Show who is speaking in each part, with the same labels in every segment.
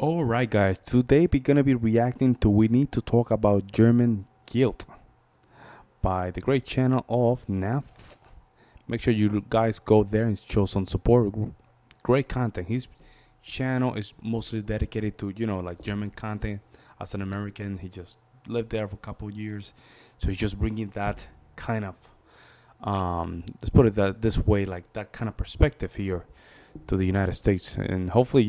Speaker 1: Alright guys, today we're gonna be reacting to We Need to Talk About German Guilt by the great channel of Naf. Make sure you guys go there and show some support. Great content. His channel is mostly dedicated to, like German content. As an American, he just lived there for a couple of years. So he's just bringing that kind of, let's put it this way, like that kind of perspective here to the United States. And hopefully,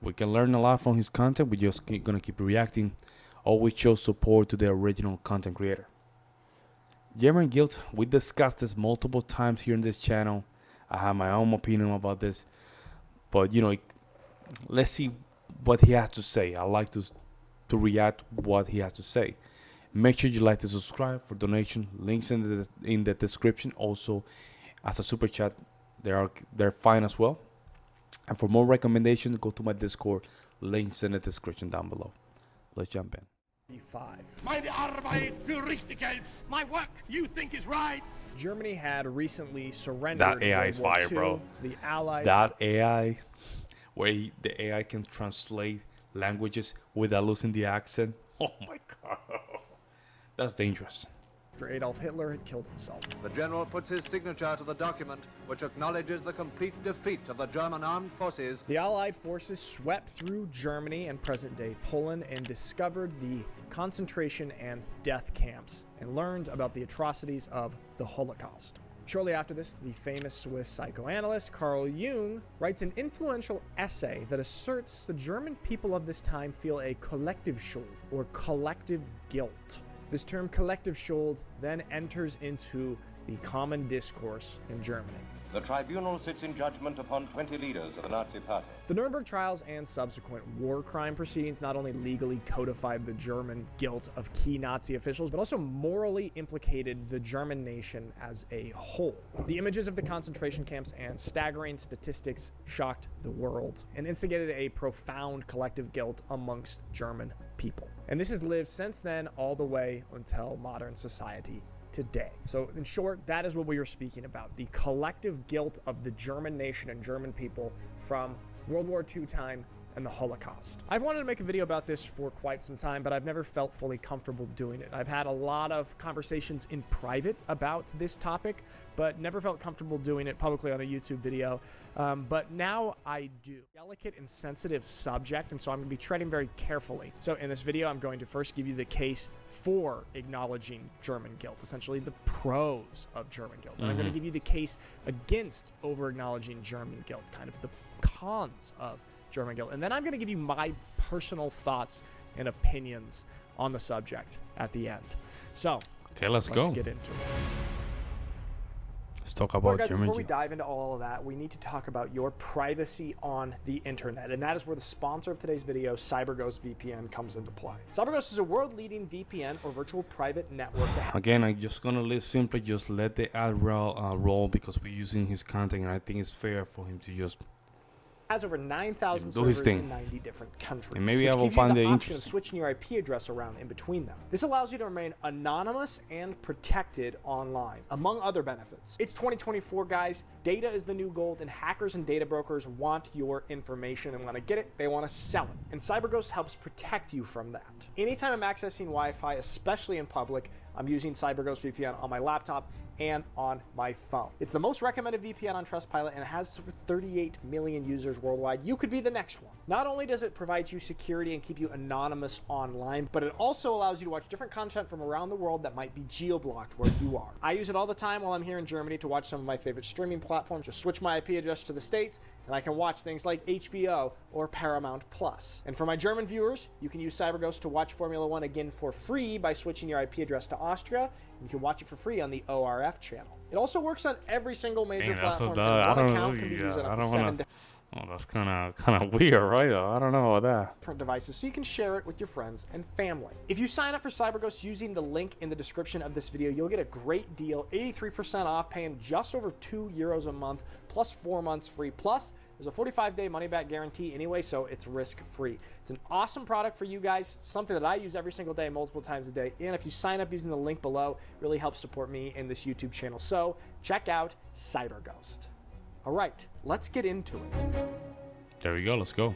Speaker 1: we can learn a lot from his content. We're just gonna keep reacting. Always show support to the original content creator. German guilt. We discussed this multiple times here in this channel. I have my own opinion about this, but let's see what he has to say. I like to react what he has to say. Make sure you like to subscribe for donation. Links in the description. Also, as a super chat, they're fine as well. And for more recommendations, go to my Discord. Links in the description down below. Let's jump in.
Speaker 2: Meine Arbeit für richtig hältst. My work you think is right.
Speaker 3: Germany had recently surrendered
Speaker 1: That AI is
Speaker 3: World War
Speaker 1: fire,
Speaker 3: II
Speaker 1: bro.
Speaker 3: to the Allies.
Speaker 1: That AI, where the AI can translate languages without losing the accent. Oh my god, that's dangerous.
Speaker 3: After Adolf Hitler had killed himself.
Speaker 4: The general puts his signature to the document, which acknowledges the complete defeat of the German armed forces.
Speaker 3: The Allied forces swept through Germany and present-day Poland and discovered the concentration and death camps and learned about the atrocities of the Holocaust. Shortly after this, the famous Swiss psychoanalyst Carl Jung writes an influential essay that asserts the German people of this time feel a collective Schuld, or collective guilt. This term collective Schuld then enters into the common discourse in Germany.
Speaker 5: The tribunal sits in judgment upon 20 leaders of the Nazi Party.
Speaker 3: The Nuremberg trials and subsequent war crime proceedings not only legally codified the German guilt of key Nazi officials, but also morally implicated the German nation as a whole. The images of the concentration camps and staggering statistics shocked the world and instigated a profound collective guilt amongst German people. And this has lived since then all the way until modern society today. So in short, that is what we were speaking about, the collective guilt of the German nation and German people from World War II time and the Holocaust. I've wanted to make a video about this for quite some time, but I've never felt fully comfortable doing it. I've had a lot of conversations in private about this topic, but never felt comfortable doing it publicly on a YouTube video. But now I do. Delicate and sensitive subject, and so I'm going to be treading very carefully. So in this video, I'm going to first give you the case for acknowledging German guilt, essentially the pros of German guilt. And I'm going to give you the case against over-acknowledging German guilt, kind of the cons of German guilt. And then I'm going to give you my personal thoughts and opinions on the subject at the end. So,
Speaker 1: Okay, let's go.
Speaker 3: get into it.
Speaker 1: Let's talk about German
Speaker 6: Before we
Speaker 1: guilt.
Speaker 6: dive into all of that, we need to talk about your privacy on the internet. And that is where the sponsor of today's video, CyberGhost VPN, comes into play. CyberGhost is a world-leading VPN, or virtual private network.
Speaker 1: Again, I'm just gonna simply just let the ad roll because we're using his content, and I think it's fair for him to just
Speaker 6: Has over 9,000
Speaker 1: do his
Speaker 6: servers
Speaker 1: thing.
Speaker 6: in 90 different countries.
Speaker 1: And maybe
Speaker 6: which
Speaker 1: I will
Speaker 6: gives you
Speaker 1: find
Speaker 6: the
Speaker 1: it
Speaker 6: option of
Speaker 1: interesting.
Speaker 6: switching your IP address around in between them. This allows you to remain anonymous and protected online, among other benefits. It's 2024, guys. Data is the new gold, and hackers and data brokers want your information and want to get it. They want to sell it. And CyberGhost helps protect you from that. Anytime I'm accessing Wi-Fi, especially in public, I'm using CyberGhost VPN on my laptop and on my phone. It's the most recommended VPN on Trustpilot, and it has over 38 million users worldwide. You could be the next one. Not only does it provide you security and keep you anonymous online, but it also allows you to watch different content from around the world that might be geo-blocked where you are. I use it all the time while I'm here in Germany to watch some of my favorite streaming platforms. Just switch my IP address to the States, and I can watch things like HBO or Paramount Plus. And for my German viewers, you can use CyberGhost to watch Formula One again for free by switching your IP address to Austria. You can watch it for free on the ORF channel. It also works on every single major
Speaker 1: Dang, that's
Speaker 6: platform.
Speaker 1: so
Speaker 6: and
Speaker 1: dumb. I
Speaker 6: one
Speaker 1: don't
Speaker 6: account
Speaker 1: know.
Speaker 6: can be
Speaker 1: Yeah,
Speaker 6: used on
Speaker 1: I
Speaker 6: up to
Speaker 1: don't
Speaker 6: 7
Speaker 1: want to. Oh, that's kind of weird, right? I don't know about that.
Speaker 6: different devices, so you can share it with your friends and family. If you sign up for CyberGhost using the link in the description of this video, you'll get a great deal, 83% off, paying just over €2 a month, plus 4 months free. Plus, there's a 45-day money-back guarantee anyway, so it's risk-free. It's an awesome product for you guys, something that I use every single day, multiple times a day. And if you sign up using the link below, it really helps support me and this YouTube channel. So check out CyberGhost. All right, let's get into it.
Speaker 1: There we go. Let's go.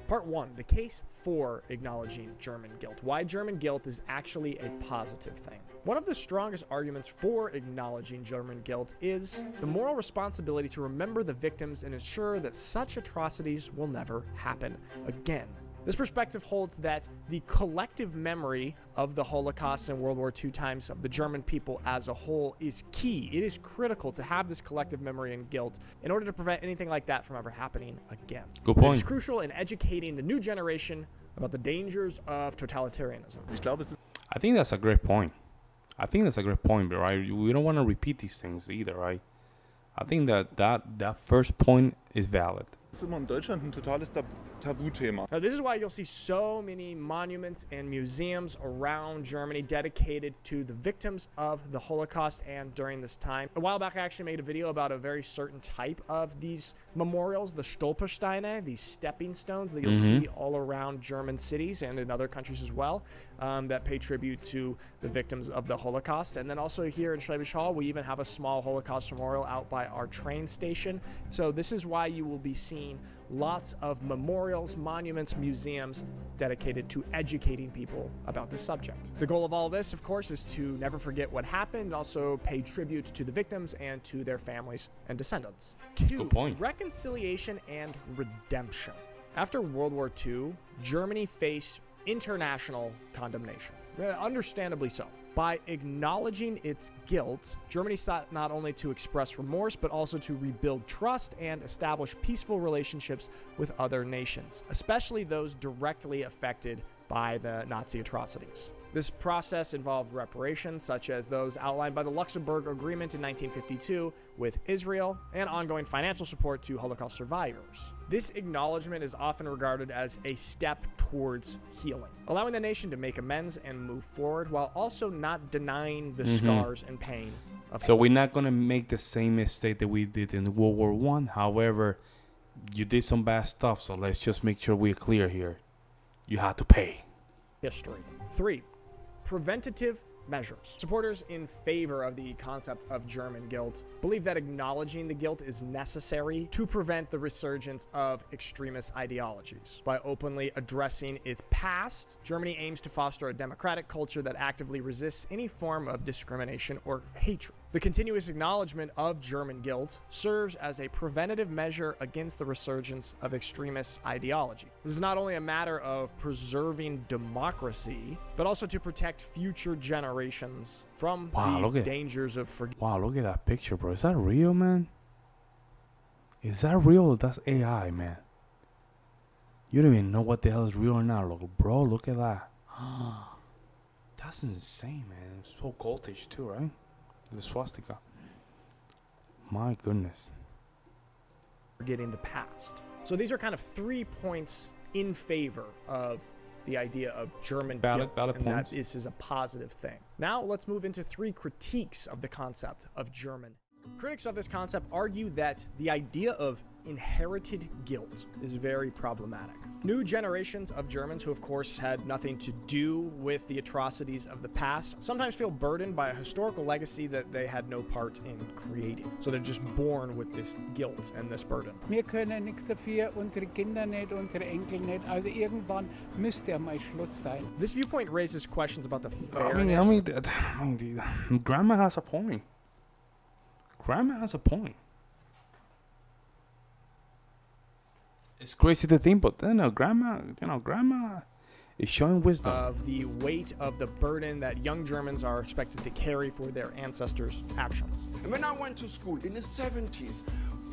Speaker 3: Part 1. The case for acknowledging German guilt. Why German guilt is actually a positive thing. One of the strongest arguments for acknowledging German guilt is the moral responsibility to remember the victims and ensure that such atrocities will never happen again. This perspective holds that the collective memory of the Holocaust and World War II times of the German people as a whole is key. It is critical to have this collective memory and guilt in order to prevent anything like that from ever happening again.
Speaker 1: Good point.
Speaker 3: It is crucial in educating the new generation about the dangers of totalitarianism.
Speaker 1: I think that's a great point. But right, we don't want to repeat these things either, right? I think that first point is valid.
Speaker 7: Das ist immer in Deutschland ein totales Tabuthema.
Speaker 3: Now, this is why you'll see so many monuments and museums around Germany dedicated to the victims of the Holocaust and during this time. A while back, I actually made a video about a very certain type of these memorials, the Stolpersteine, these stepping stones that you'll see all around German cities and in other countries as well, that pay tribute to the victims of the Holocaust. And then also here in Schwäbisch Hall, we even have a small Holocaust memorial out by our train station. So this is why you will be seeing lots of memorials, monuments, museums dedicated to educating people about this subject. The goal of all this, of course, is to never forget what happened, also pay tribute to the victims and to their families and descendants. 2.
Speaker 1: Good point.
Speaker 3: Reconciliation and redemption. After World War II, Germany faced international condemnation, understandably so. By acknowledging its guilt, Germany sought not only to express remorse, but also to rebuild trust and establish peaceful relationships with other nations, especially those directly affected by the Nazi atrocities. This process involved reparations, such as those outlined by the Luxembourg Agreement in 1952 with Israel, and ongoing financial support to Holocaust survivors. This acknowledgement is often regarded as a step towards healing, allowing the nation to make amends and move forward while also not denying the scars and pain of
Speaker 1: So we're not going to make the same mistake that we did in World War I. However, you did some bad stuff, so let's just make sure we're clear here. You had to pay.
Speaker 3: history. 3. Preventative measures. Supporters in favor of the concept of German guilt believe that acknowledging the guilt is necessary to prevent the resurgence of extremist ideologies. By openly addressing its past, Germany aims to foster a democratic culture that actively resists any form of discrimination or hatred. The continuous acknowledgement of German guilt serves as a preventative measure against the resurgence of extremist ideology. This is not only a matter of preserving democracy, but also to protect future generations from the dangers of forgetting.
Speaker 1: Wow, look at that picture, bro. Is that real, man? Is that real? That's AI, man. You don't even know what the hell is real or not. Look, bro, look at that. That's insane, man. It's so cultish too, right? The swastika. My goodness.
Speaker 3: Forgetting the past. So these are kind of 3 points in favor of the idea of German guilt, and that this is a positive thing. Now let's move into 3 critiques of the concept of German. Critics of this concept argue that the idea of inherited guilt is very problematic. New generations of Germans who, of course, had nothing to do with the atrocities of the past sometimes feel burdened by a historical legacy that they had no part in creating. So they're just born with this guilt and this burden.
Speaker 8: Wir können nichts dafür, unsere Kinder nicht, unsere Enkel nicht. Also irgendwann müsste mal Schluss sein.
Speaker 3: This viewpoint raises questions about the
Speaker 1: I
Speaker 3: fairness.
Speaker 1: mean, Grandma has a point. Grandma has a point. It's crazy to think, but then grandma is showing wisdom.
Speaker 3: Of the weight of the burden that young Germans are expected to carry for their ancestors' actions.
Speaker 9: And when I went to school in the 70s,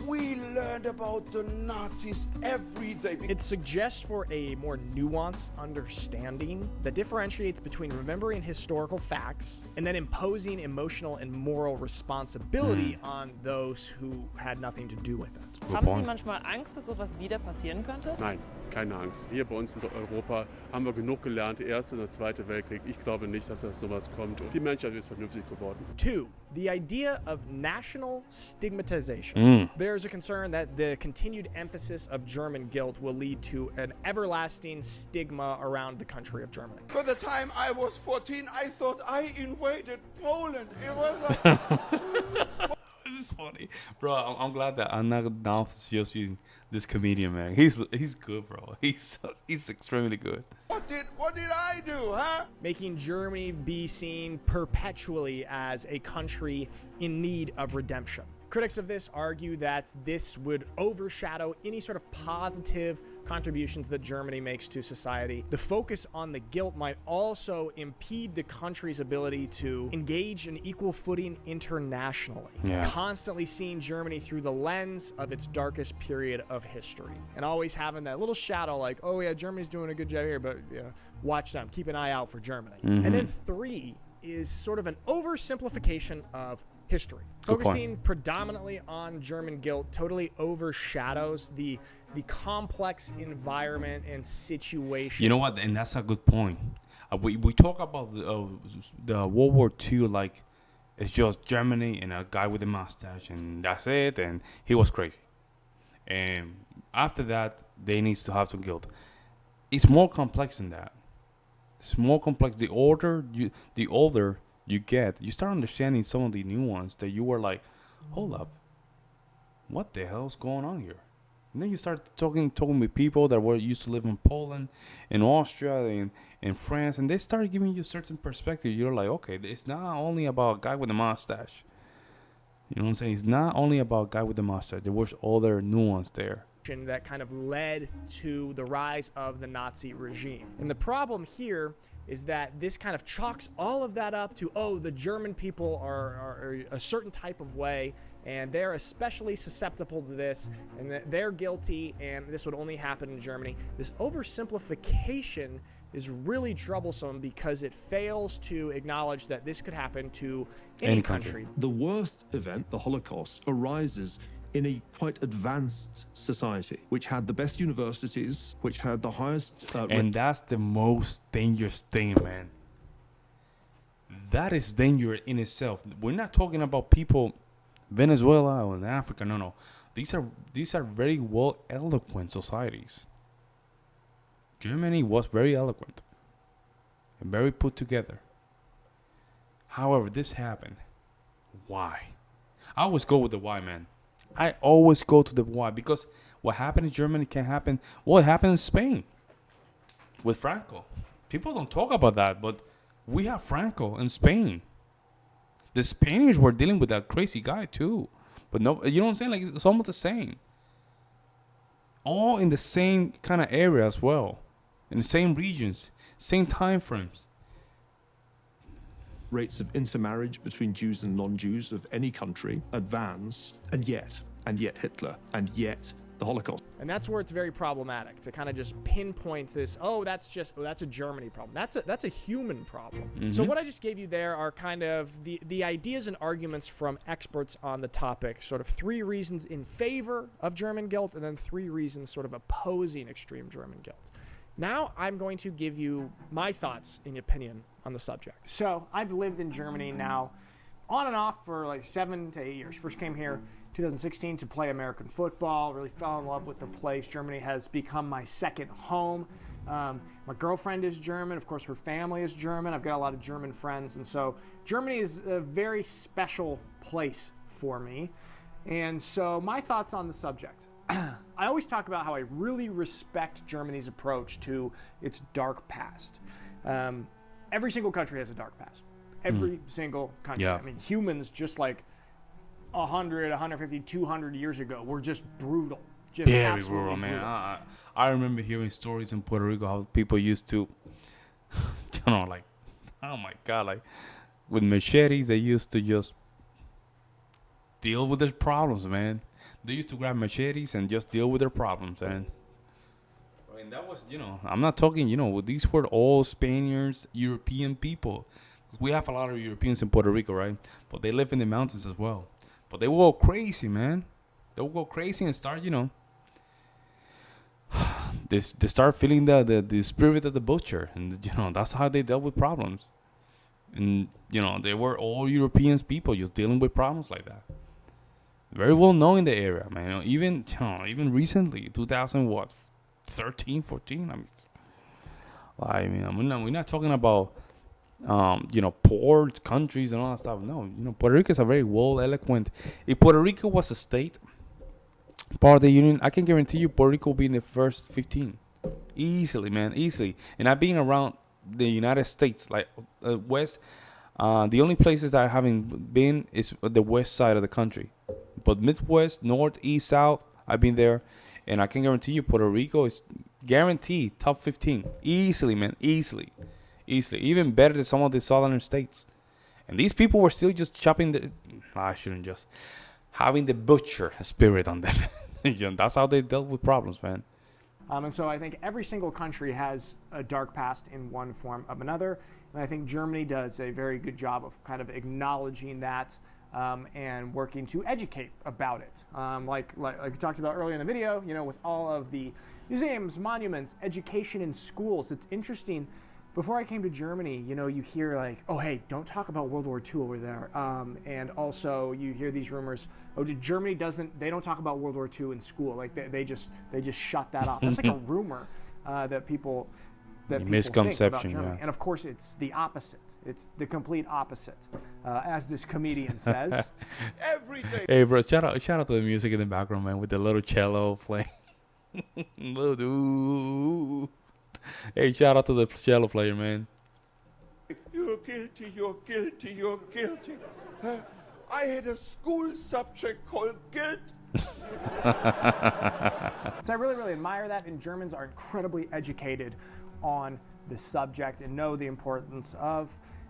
Speaker 9: we learned about the Nazis every day.
Speaker 3: It suggests for a more nuanced understanding that differentiates between remembering historical facts and then imposing emotional and moral responsibility on those who had nothing to do with it.
Speaker 10: Haben Sie manchmal Angst, dass sowas wieder passieren könnte?
Speaker 11: Nein, keine Angst. Hier bei uns in Europa haben wir genug gelernt, der Erste und der Zweite Weltkrieg. Ich glaube nicht, dass das sowas kommt. Und die Menschheit ist vernünftig geworden.
Speaker 3: 2. The idea of national stigmatization. There's a concern that the continued emphasis of German guilt will lead to an everlasting stigma around the country of Germany.
Speaker 9: By the time I was 14, I thought I invaded Poland. It was like...
Speaker 1: This is funny, bro. I'm glad that I'm not now just using this comedian, man. He's good, bro. He's extremely good.
Speaker 9: What did I do, huh?
Speaker 3: Making Germany be seen perpetually as a country in need of redemption. Critics of this argue that this would overshadow any sort of positive contributions that Germany makes to society. The focus on the guilt might also impede the country's ability to engage in equal footing internationally, constantly seeing Germany through the lens of its darkest period of history, and always having that little shadow like, oh yeah, Germany's doing a good job here, but watch them, keep an eye out for Germany. And then 3 is sort of an oversimplification of history. Focusing predominantly on German guilt totally overshadows the complex environment and situation.
Speaker 1: You know what? And that's a good point. We talk about the World War II like it's just Germany and a guy with a mustache and that's it, and he was crazy. And after that, they need to have some guilt. It's more complex than that. It's more complex. The older you get, you start understanding some of the nuance that you were like, hold up, what the hell's going on here? And then you start talking with people that were used to live in Poland, in Austria, in France, and they start giving you certain perspective. You're like, okay, it's not only about a guy with a mustache. You know what I'm saying? It's not only about a guy with a mustache. There was other nuance there
Speaker 3: that kind of led to the rise of the Nazi regime. And the problem here is that this kind of chalks all of that up to, oh, the German people are a certain type of way, and they're especially susceptible to this, and they're guilty, and this would only happen in Germany. This oversimplification is really troublesome because it fails to acknowledge that this could happen to any country.
Speaker 12: The worst event, the Holocaust, arises in a quite advanced society, which had the best universities, which had the highest...
Speaker 1: and that's the most dangerous thing, man. That is dangerous in itself. We're not talking about people, Venezuela or in Africa. No. These are very well eloquent societies. Germany was very eloquent and very put together. However, this happened. Why? I always go with the why, man. I always go to the why, because what happened in Germany can happen. What happened in Spain with Franco? People don't talk about that, but we have Franco in Spain. The Spaniards were dealing with that crazy guy too, but no, you know what I'm saying? Like, it's almost the same. All in the same kind of area as well, in the same regions, same time frames.
Speaker 12: Rates of intermarriage between Jews and non-Jews of any country advance, and yet Hitler, and yet the Holocaust.
Speaker 3: And that's where it's very problematic to kind of just pinpoint this, that's a Germany problem. That's a human problem. Mm-hmm. So what I just gave you there are kind of the ideas and arguments from experts on the topic, sort of 3 reasons in favor of German guilt, and then 3 reasons sort of opposing extreme German guilt. Now I'm going to give you my thoughts and opinion on the subject.
Speaker 6: So I've lived in Germany now on and off for like 7 to 8 years. First came here 2016 to play American football, really fell in love with the place. Germany has become my second home. My girlfriend is German. Of course, her family is German. I've got a lot of German friends. And so Germany is a very special place for me. And so my thoughts on the subject. I always talk about how I really respect Germany's approach to its dark past. Every single country has a dark past. Every single country.
Speaker 1: Yeah.
Speaker 6: I mean, humans just like 100, 150, 200 years ago were just brutal. Just
Speaker 1: very brutal, man. I remember hearing stories in Puerto Rico how people used to, like, oh my God, like with machetes, they used to just deal with their problems, man. They used to grab machetes and just deal with their problems, and that was, I'm not talking, these were all Spaniards, European people. We have a lot of Europeans in Puerto Rico, right? But they live in the mountains as well. But they will go crazy, man. They will go crazy and start, they start feeling the spirit of the butcher, and that's how they dealt with problems. And they were all Europeans people just dealing with problems like that. Very well known in the area, man. Even recently, 2013, 14. We're not talking about poor countries and all that stuff. No, Puerto Rico is a very well eloquent. If Puerto Rico was a state, part of the union, I can guarantee you Puerto Rico will be in the first 15. Easily, man, easily. And I've been around the United States, like West. The only places that I haven't been is the west side of the country. But Midwest, North, East, South, I've been there. And I can guarantee you Puerto Rico is guaranteed top 15. Easily, man, easily. Easily. Even better than some of the southern states. And these people were still just chopping I shouldn't just. Having the butcher spirit on them. That's how they dealt with problems, man.
Speaker 6: And so I think every single country has a dark past in one form of another. And I think Germany does a very good job of kind of acknowledging that and working to educate about it. Like we talked about earlier in the video, with all of the museums, monuments, education in schools. It's interesting. Before I came to Germany, you hear like, oh, hey, don't talk about World War II over there. And also you hear these rumors, Germany they don't talk about World War II in school. Like they just shut that off. That's like a rumor that people
Speaker 1: misconception,
Speaker 6: think about Germany.
Speaker 1: yeah.
Speaker 6: And of course, it's the opposite. It's the complete opposite, as this comedian says.
Speaker 9: Every day.
Speaker 1: Hey, bro, shout out to the music in the background, man, with the little cello playing. Hey, shout out to the cello player, man.
Speaker 9: You're guilty, you're guilty, you're guilty. I had a school subject called guilt.
Speaker 6: So I really, really admire that, and Germans are incredibly educated on the subject and know the importance of,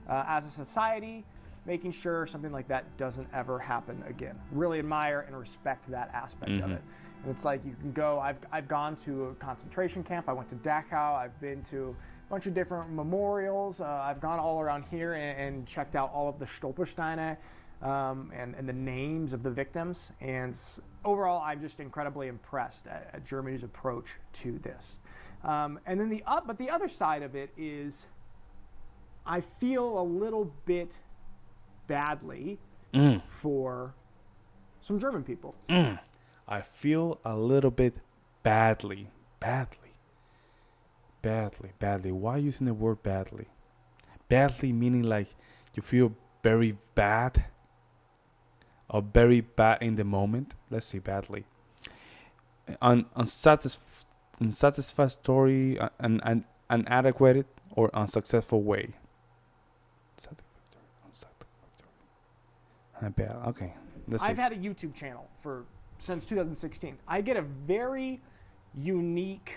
Speaker 6: as a society, making sure something like that doesn't ever happen again. Really admire and respect that aspect of it. And it's like you can go, I've gone to a concentration camp, I went to Dachau, I've been to a bunch of different memorials, I've gone all around here and checked out all of the Stolpersteine and the names of the victims. And overall, I'm just incredibly impressed at Germany's approach to this. And then the other side of it is I feel a little bit badly for some German people.
Speaker 1: I feel a little bit badly. Why using the word badly? Badly meaning like you feel very bad or very bad in the moment. Let's say badly. Unsatisfactory, inadequate, or unsuccessful way. Okay.
Speaker 6: I've had a YouTube channel since 2016. I get a very unique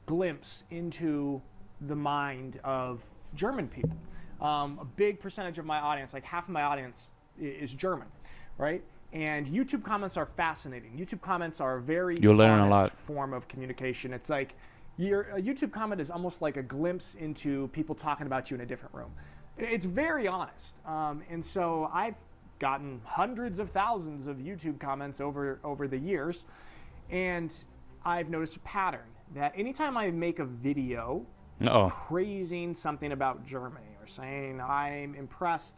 Speaker 6: glimpse into the mind of German people. A big percentage of my audience, like half of my audience, is German, right? And YouTube comments are fascinating. YouTube comments are a very
Speaker 1: You'll learn a lot.
Speaker 6: Form of communication. It's like a YouTube comment is almost like a glimpse into people talking about you in a different room. It's very honest. And so I've gotten hundreds of thousands of YouTube comments over the years, and I've noticed a pattern that anytime I make a video praising something about Germany or saying I'm impressed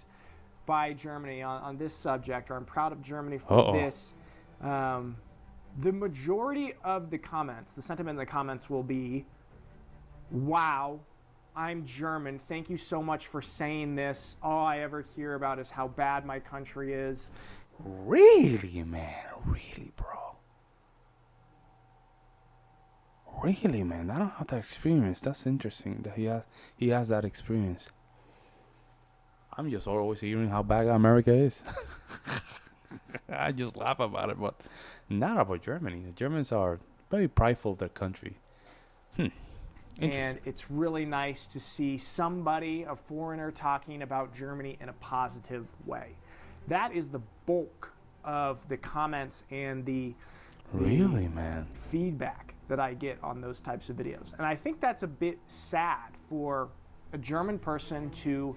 Speaker 6: by Germany on this subject, or I'm proud of Germany for this, the majority of the comments, the sentiment in the comments will be, wow, I'm German. Thank you so much for saying this. All I ever hear about is how bad my country is.
Speaker 1: Really, man? Really, bro? Really, man? I don't have that experience. That's interesting that he has that experience. I'm just always hearing how bad America is. I just laugh about it, but not about Germany. The Germans are very prideful of their country.
Speaker 6: And it's really nice to see somebody, a foreigner, talking about Germany in a positive way. That is the bulk of the comments and the feedback that I get on those types of videos. And I think that's a bit sad for a German person to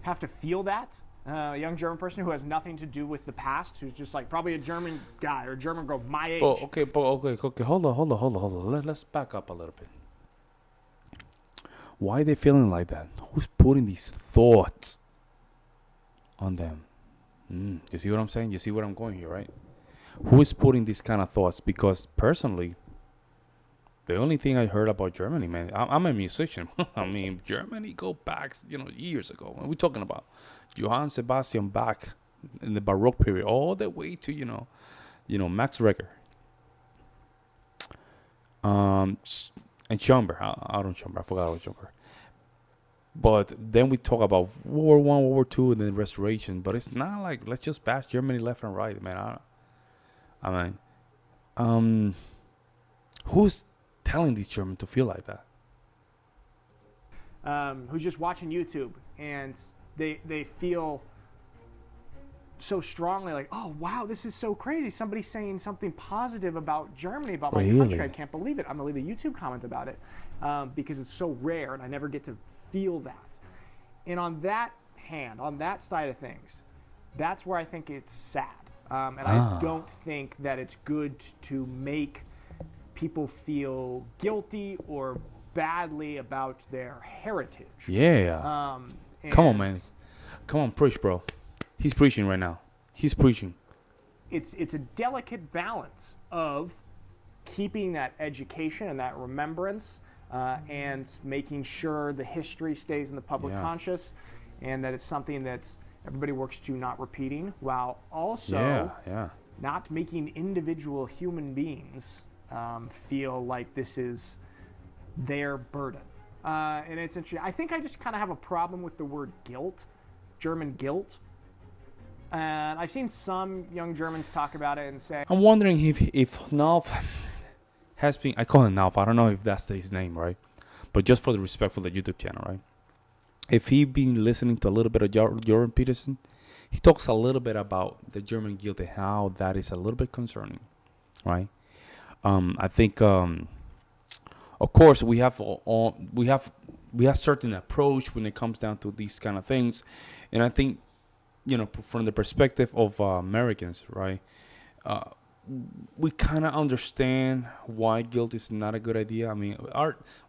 Speaker 6: have to feel that. A young German person who has nothing to do with the past, who's just like probably a German guy or a German girl my age.
Speaker 1: Okay. Hold on. Let's back up a little bit. Why are they feeling like that? Who's putting these thoughts on them? You see what I'm saying? You see where I'm going here, right? Who is putting these kind of thoughts? Because personally, The only thing I heard about Germany, man, I'm a musician. I mean, Germany go back, years ago. What are we talking about? Johann Sebastian Bach in the Baroque period, all the way to Max Reger, and Schomburg. I don't Schomburg. I forgot about Schomburg. But then we talk about World War One, World War Two, and then Restoration. But it's not like let's just bash Germany left and right, man. I mean, who's telling these Germans to feel like that?
Speaker 6: Who's just watching YouTube and they feel so strongly like, oh wow, this is so crazy. Somebody's saying something positive about Germany, about my country. I can't believe it. I'm gonna leave a YouTube comment about it because it's so rare and I never get to feel that. And on that side of things, that's where I think it's sad. And I don't think that it's good to make people feel guilty or badly about their heritage.
Speaker 1: Yeah. Come on, man. Come on, preach, bro. He's preaching right now. He's preaching.
Speaker 6: It's a delicate balance of keeping that education and that remembrance and making sure the history stays in the public conscious and that it's something that everybody works to not repeating, while also not making individual human beings feel like this is their burden. And it's interesting. I think I just kind of have a problem with the word guilt, German guilt. And I've seen some young Germans talk about it and say,
Speaker 1: I'm wondering if Nalf has been, I call him Nalf, I don't know if that's his name, right? But just for the respect for the YouTube channel, right? If he been listening to a little bit of Jordan Peterson, he talks a little bit about the German guilt and how that is a little bit concerning, right? I think, of course, we have certain approach when it comes down to these kind of things, and I think, from the perspective of Americans, right? We kind of understand why guilt is not a good idea. I mean,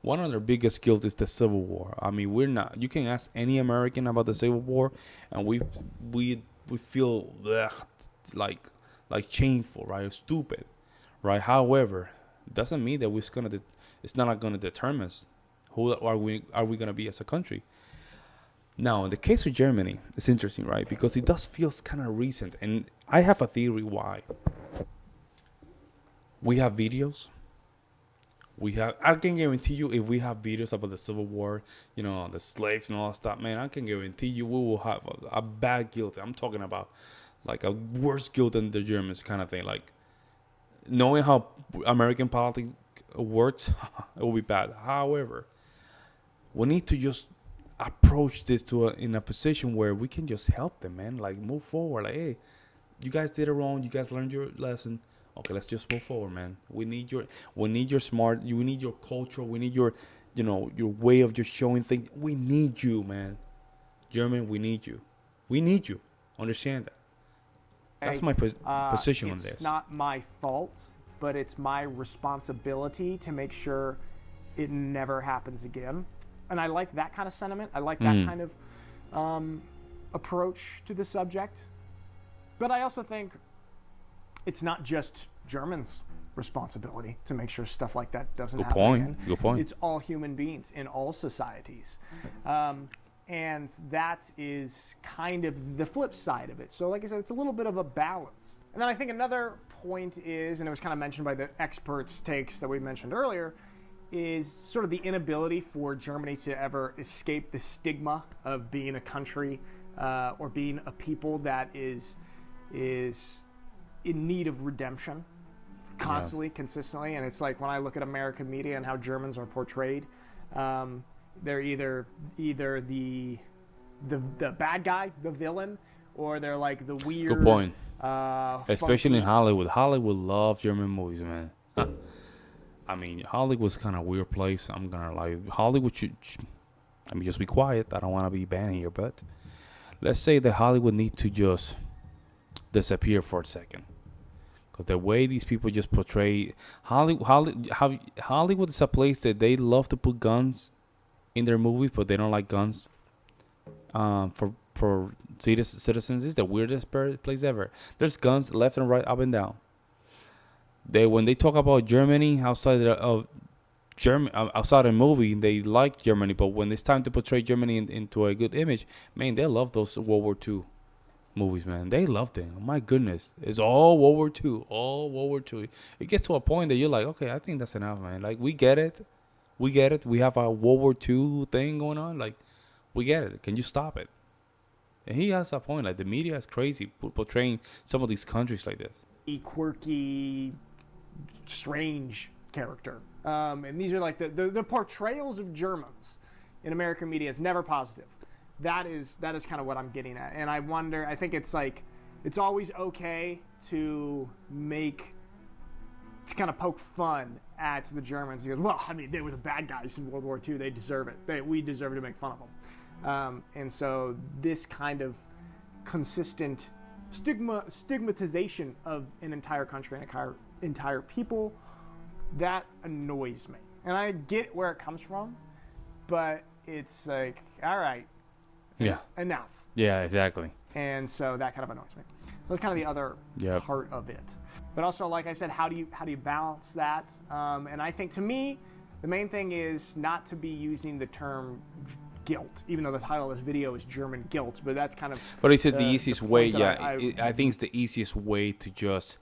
Speaker 1: one of their biggest guilt is the Civil War. I mean, you can ask any American about the Civil War, and we feel like shameful, right? Stupid, right? However, doesn't mean that it's not gonna determine us who are we gonna be as a country. Now, in the case of Germany, it's interesting, right? Because it does feel kind of recent, and I have a theory why. We have videos. I can guarantee you, if we have videos about the Civil War, the slaves and all that stuff, man, I can guarantee you we will have a bad guilt. I'm talking about like a worse guilt than the Germans kind of thing. Like, knowing how American politics works, it will be bad. However, we need to just approach this in a position where we can just help them, man. Like, move forward. Like, hey, you guys did it wrong. You guys learned your lesson. Okay, let's just move forward, man. We need your smart. We need your culture. We need your way of just showing things. We need you, man. German, we need you. We need you. Understand that. That's my position on this.
Speaker 6: It's not my fault, but it's my responsibility to make sure it never happens again. And I like that kind of sentiment. I like that kind of approach to the subject. But I also think it's not just Germans' responsibility to make sure stuff like that doesn't happen again.
Speaker 1: Good point.
Speaker 6: It's all human beings in all societies. And that is kind of the flip side of it. So like I said, it's a little bit of a balance. And then I think another point is, and it was kind of mentioned by the experts' takes that we mentioned earlier, is sort of the inability for Germany to ever escape the stigma of being a country or being a people that is in need of redemption constantly, consistently. And it's like when I look at American media and how Germans are portrayed, they're either the bad guy, the villain, or they're like the weird.
Speaker 1: Good point. Especially in
Speaker 6: funky.
Speaker 1: Hollywood. Hollywood loves German movies, man. I mean, Hollywood's kind of a weird place. I'm gonna like Hollywood should. I mean, just be quiet. I don't want to be banning here, but let's say that Hollywood need to just disappear for a second, because the way these people just portray Hollywood is a place that they love to put guns in their movies, but they don't like guns for citizens. It's the weirdest place ever. There's guns left and right, up and down. When they talk about Germany outside of Germany outside a movie, they like Germany, but when it's time to portray Germany into a good image, man, they love those World War II movies, man. They loved it. Oh my goodness, it's all World War II, all World War II. It gets to a point that you're like, okay, I think that's enough, man. Like we get it, we get it. We have a World War II thing going on. Like we get it. Can you stop it? And he has a point. Like the media is crazy portraying some of these countries like this.
Speaker 6: Quirky, strange character. And these are like the portrayals of Germans in American media is never positive. That is kind of what I'm getting at. And I wonder, I think it's like, it's always okay to kind of poke fun at the Germans. Because, well, I mean, they were the bad guys in World War II. They deserve it. We deserve to make fun of them. And so this kind of consistent stigmatization of an entire country and an entire people, that annoys me. And I get where it comes from, but it's like, all right,
Speaker 1: yeah,
Speaker 6: enough.
Speaker 1: Yeah, exactly.
Speaker 6: And so that kind of annoys me. So that's kind of the other part of it. But also, like I said, how do you balance that? And I think, to me, the main thing is not to be using the term guilt, even though the title of this video is German guilt. But that's kind of.
Speaker 1: But is it the easiest way? Yeah,
Speaker 6: I
Speaker 1: think it's the easiest way to just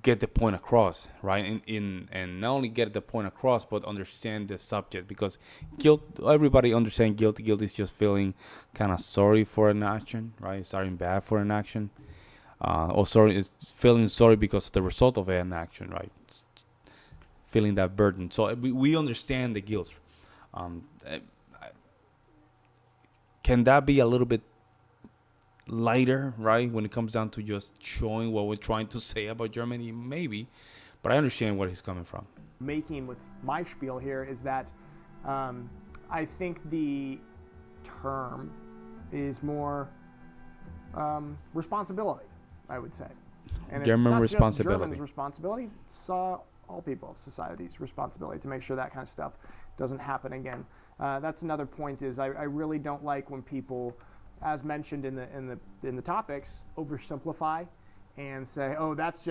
Speaker 1: get the point across, right? And not only get the point across, but understand the subject. Because guilt, everybody understands guilt. Guilt is just feeling kind of sorry for an action, right? Starting bad for an action. Or sorry, it's feeling sorry because of the result of an action, right? It's feeling that burden. So we understand the guilt. Can that be a little bit lighter, right, when it comes down to just showing what we're trying to say about Germany? Maybe, but I understand where he's coming from.
Speaker 6: Making with my spiel here is that I think the term is more responsibility, I would say. And
Speaker 1: German
Speaker 6: it's not
Speaker 1: responsibility.
Speaker 6: Just Germans' responsibility. It's all people of society's responsibility to make sure that kind of stuff doesn't happen again. That's another point. Is I really don't like when people, as mentioned in the topics, oversimplify and say, oh, that's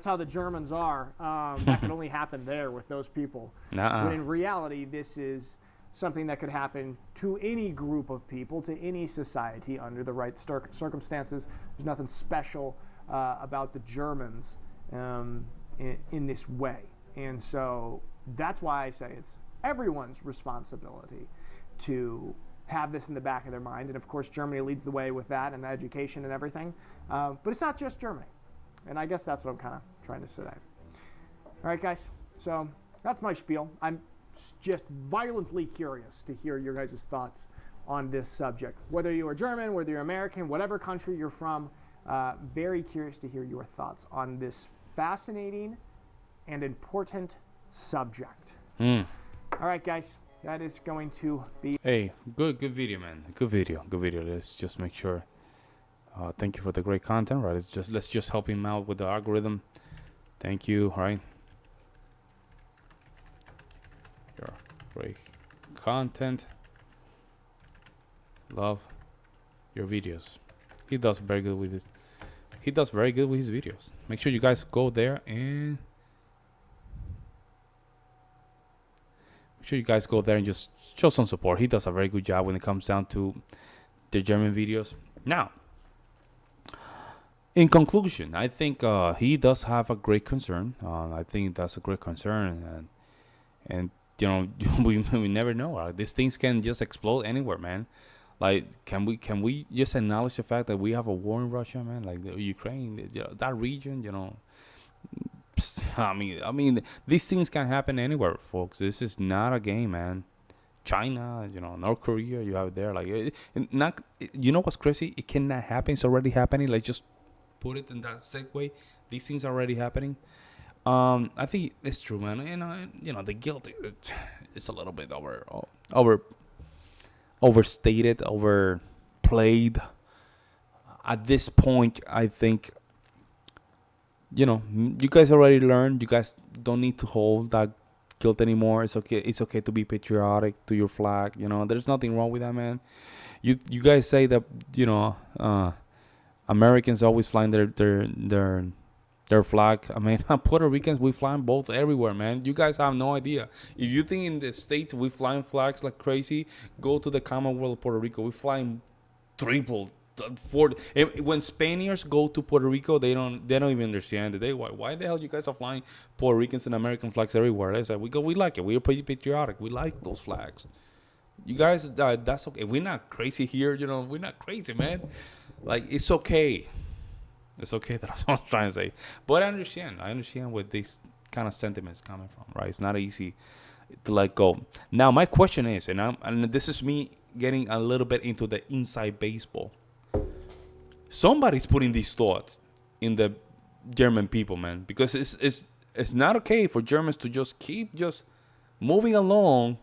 Speaker 6: how the Germans are. That could only happen there with those people. When in reality, this is something that could happen to any group of people, to any society under the right circumstances. There's nothing special about the Germans in this way. And so that's why I say it's everyone's responsibility to have this in the back of their mind. And of course, Germany leads the way with that and education and everything. But it's not just Germany. And I guess that's what I'm kind of trying to say. All right, guys. So that's my spiel. I'm just violently curious to hear your guys' thoughts on this subject. Whether you are German, whether you're American, whatever country you're from, very curious to hear your thoughts on this fascinating and important subject. All right, guys. That is going to be.
Speaker 1: Hey, good video, man. Good video. Let's just make sure. Thank you for the great content, right? Let's just help him out with the algorithm. Thank you, all right? Your great content. Love your videos. He does very good with it. He does very good with his videos. Make sure you guys go there and. Just show some support. He does a very good job when it comes down to the German videos. Now, in conclusion, I think he does have a great concern. I think that's a great concern, and you know, we never know. These things can just explode anywhere, man. Like, can we just acknowledge the fact that we have a war in Russia, man? Like the Ukraine, that region, you know. I mean, these things can happen anywhere, folks. This is not a game, man. China, you know, North Korea, you have it there. Like, you know what's crazy? It cannot happen. It's already happening. Let's just put it in that segue. These things are already happening. I think it's true, man. You know, the guilt is a little bit overstated, overplayed. At this point, I think. You know, you guys already learned. You guys don't need to hold that guilt anymore. It's okay. It's okay to be patriotic to your flag. You know, there's nothing wrong with that, man. You guys say that, you know, Americans always flying their their flag. I mean, Puerto Ricans, we fly both everywhere, man. You guys have no idea. If you think in the States we flying flags like crazy, go to the Commonwealth of Puerto Rico. We flying triple, four. When Spaniards go to Puerto Rico, they don't even understand it. Why the hell you guys are flying Puerto Ricans and American flags everywhere? They say we like it. We're pretty patriotic. We like those flags. You guys, that's okay. We're not crazy here, you know. We're not crazy, man. Like, it's okay. It's okay. That's what I'm trying to say. But I understand where these kind of sentiments coming from, right? It's not easy to let go. Now, my question is, and this is me getting a little bit into the inside baseball. Somebody's putting these thoughts in the German people, man, because it's not okay for Germans to just keep just moving along,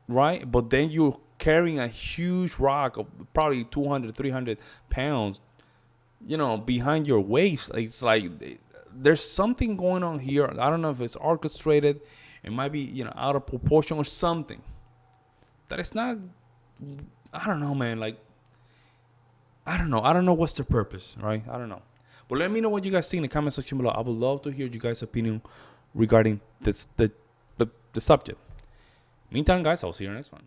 Speaker 1: right? But then you're carrying a huge rock of probably 200, 300 pounds, you know, behind your waist. It's like there's something going on here. I don't know if it's orchestrated. It might be, you know, out of proportion or something. That it's not, I don't know, man. Like, I don't know what's the purpose, right? I don't know. But let me know what you guys think in the comment section below. I would love to hear you guys' opinion regarding the subject. Meantime, guys, I'll see you in the next one.